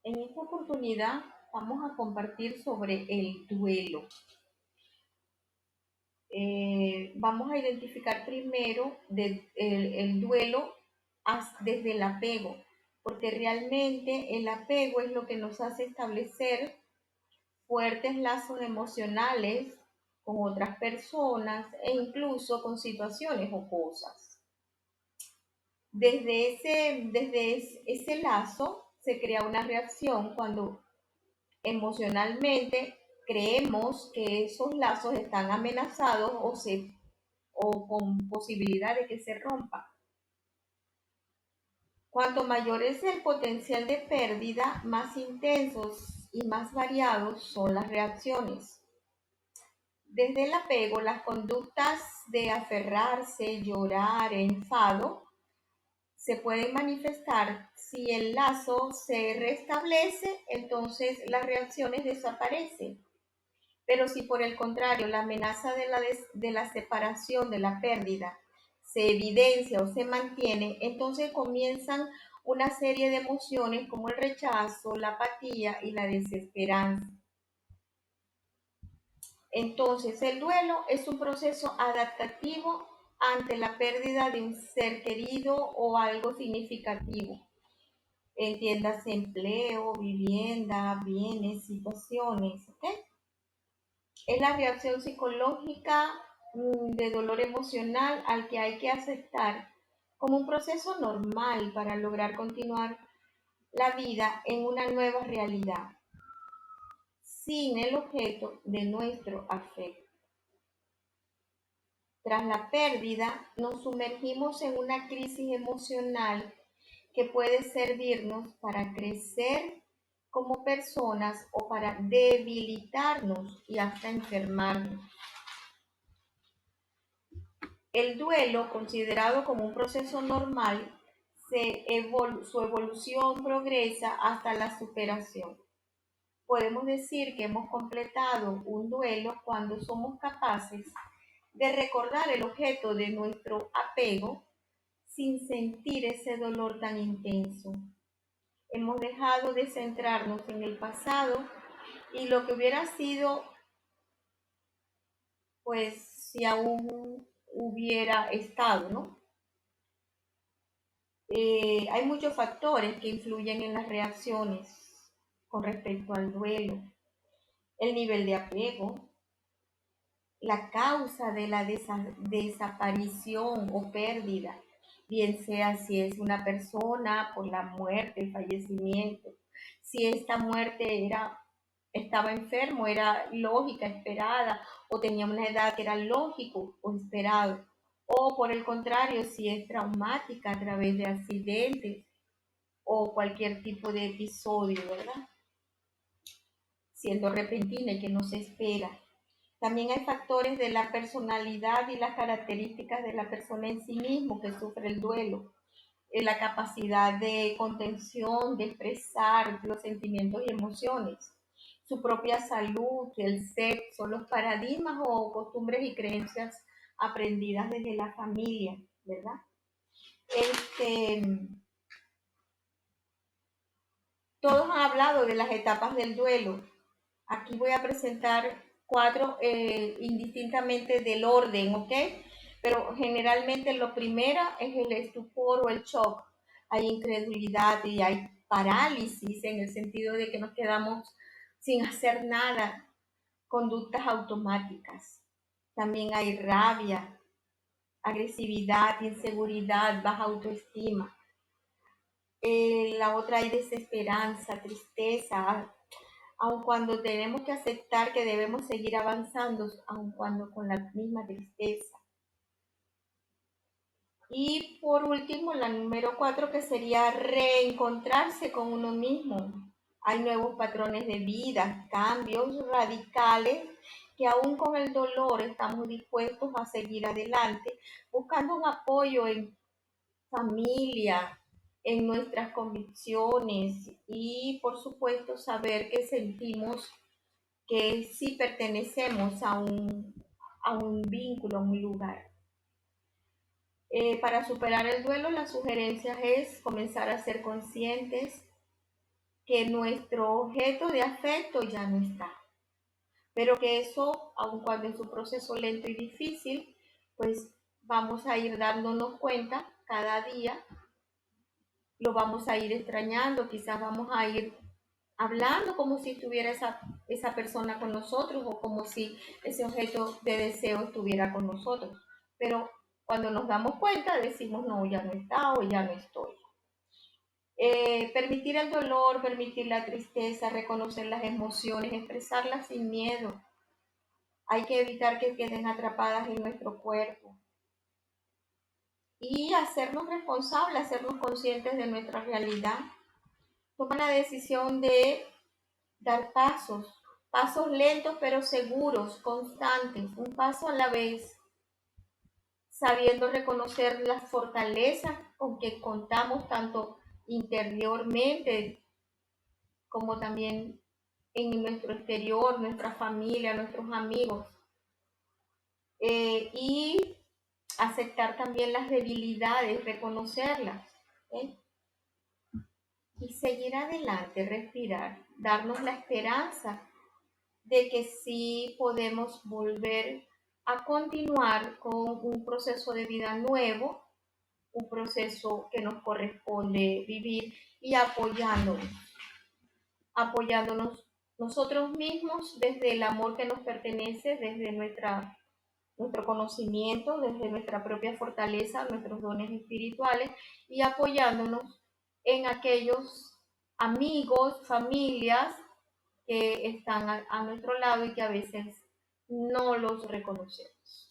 En esta oportunidad vamos a compartir sobre el duelo. Vamos a identificar primero el duelo desde el apego, porque realmente el apego es lo que nos hace establecer fuertes lazos emocionales con otras personas e incluso con situaciones o cosas. Desde ese lazo se crea una reacción cuando emocionalmente creemos que esos lazos están amenazados o con posibilidad de que se rompa. Cuanto mayor es el potencial de pérdida, más intensos y más variados son las reacciones. Desde el apego, las conductas de aferrarse, llorar, enfado, se pueden manifestar. Si el lazo se restablece, entonces las reacciones desaparecen. Pero si por el contrario la amenaza de la separación, de la pérdida, se evidencia o se mantiene, entonces comienzan una serie de emociones como el rechazo, la apatía y la desesperanza. Entonces, el duelo es un proceso adaptativo ante la pérdida de un ser querido o algo significativo. Entiéndase empleo, vivienda, bienes, situaciones, ¿ok? Es la reacción psicológica de dolor emocional al que hay que aceptar como un proceso normal para lograr continuar la vida en una nueva realidad, sin el objeto de nuestro afecto. Tras la pérdida, nos sumergimos en una crisis emocional que puede servirnos para crecer como personas o para debilitarnos y hasta enfermarnos. El duelo, considerado como un proceso normal, su evolución progresa hasta la superación. Podemos decir que hemos completado un duelo cuando somos capaces de recordar el objeto de nuestro apego sin sentir ese dolor tan intenso. Hemos dejado de centrarnos en el pasado y lo que hubiera sido, pues si aún hubiera estado, ¿no? Hay muchos factores que influyen en las reacciones con respecto al duelo. El nivel de apego, la causa de la desaparición o pérdida, bien sea si es una persona por la muerte, el fallecimiento, si esta muerte estaba enfermo, era lógica, esperada, o tenía una edad que era lógico o esperado, o por el contrario, si es traumática a través de accidentes o cualquier tipo de episodio, ¿verdad? Siendo repentina y que no se espera. También hay factores de la personalidad y las características de la persona en sí mismo que sufre el duelo. La capacidad de contención, de expresar los sentimientos y emociones, su propia salud, el sexo, los paradigmas o costumbres y creencias aprendidas desde la familia, ¿verdad? Este, Todos han hablado de las etapas del duelo. Aquí voy a presentar cuatro indistintamente del orden, ¿ok? Pero generalmente lo primero es el estupor o el shock. Hay incredulidad y hay parálisis en el sentido de que nos quedamos sin hacer nada, conductas automáticas. También hay rabia, agresividad, inseguridad, baja autoestima. La otra hay desesperanza, tristeza, aun cuando tenemos que aceptar que debemos seguir avanzando, aun cuando con la misma tristeza. Y por último, la número 4, que sería reencontrarse con uno mismo. Hay nuevos patrones de vida, cambios radicales que aún con el dolor estamos dispuestos a seguir adelante, buscando un apoyo en familia, en nuestras convicciones y por supuesto saber que sentimos que sí pertenecemos a un vínculo, a un lugar. Para superar el duelo, las sugerencias es comenzar a ser conscientes que nuestro objeto de afecto ya no está, pero que eso, aun cuando es un proceso lento y difícil, pues vamos a ir dándonos cuenta cada día, lo vamos a ir extrañando, quizás vamos a ir hablando como si estuviera esa persona con nosotros o como si ese objeto de deseo estuviera con nosotros. Pero cuando nos damos cuenta decimos, no, ya no está o ya no estoy. Permitir el dolor, permitir la tristeza, reconocer las emociones, expresarlas sin miedo. Hay que evitar que queden atrapadas en nuestro cuerpo y hacernos responsables, hacernos conscientes de nuestra realidad. Toma la decisión de dar pasos, pasos lentos pero seguros, constantes, un paso a la vez, sabiendo reconocer las fortalezas con que contamos tanto interiormente como también en nuestro exterior, nuestra familia, nuestros amigos, y aceptar también las debilidades, reconocerlas, ¿eh? Y seguir adelante, respirar, darnos la esperanza de que sí podemos volver a continuar con un proceso de vida nuevo, un proceso que nos corresponde vivir y apoyándonos nosotros mismos desde el amor que nos pertenece, desde nuestro conocimiento, desde nuestra propia fortaleza, nuestros dones espirituales y apoyándonos en aquellos amigos, familias que están a nuestro lado y que a veces no los reconocemos.